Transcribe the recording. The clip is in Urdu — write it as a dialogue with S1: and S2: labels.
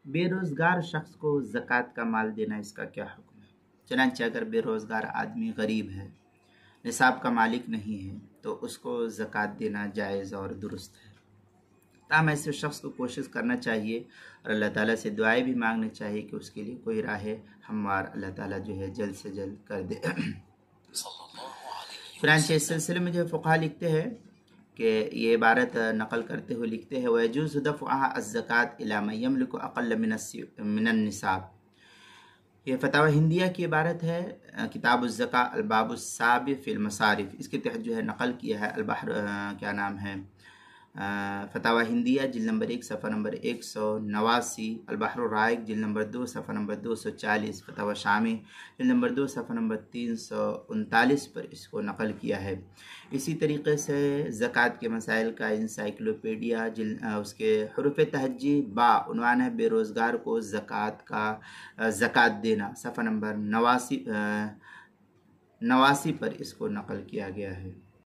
S1: بے روزگار شخص کو زکوٰۃ کا مال دینا اس کا کیا حکم ہے؟ چنانچہ اگر بے روزگار آدمی غریب ہے، نصاب کا مالک نہیں ہے، تو اس کو زکوٰۃ دینا جائز اور درست ہے۔ تاہم ایسے شخص کو کوشش کرنا چاہیے اور اللہ تعالیٰ سے دعائیں بھی مانگنا چاہیے کہ اس کے لیے کوئی راہ ہموار اللہ تعالیٰ جو ہے جلد سے جلد کر دے۔ چنانچہ اس سلسلے میں جو فقہا لکھتے ہیں کہ یہ عبارت نقل کرتے ہوئے لکھتے ہیں وَيَجُوزُ دَفْعُهَا الزَّكَاةَ إِلَى مَن يَمْلِكُ أَقَلَّ مِنَ النِّصَابِ۔ یہ فتاوی ہندیہ کی عبارت ہے، کتاب الزکاة الباب السابع فی المصارف، اس کے تحت جو ہے نقل کیا ہے البحر کیا نام ہے فتاوی ہندیہ جلد نمبر 1 صفحہ نمبر 189، البحر الرائق جلد نمبر 2 صفحہ نمبر 240، فتاوی شامی جلد نمبر 2 صفحہ نمبر 339 پر اس کو نقل کیا ہے۔ اسی طریقے سے زکوٰۃ کے مسائل کا انسائکلوپیڈیا اس کے حروف تہجی با عنوان ہے بے روزگار کو زکوٰۃ دینا، صفحہ نمبر 89 پر اس کو نقل کیا گیا ہے۔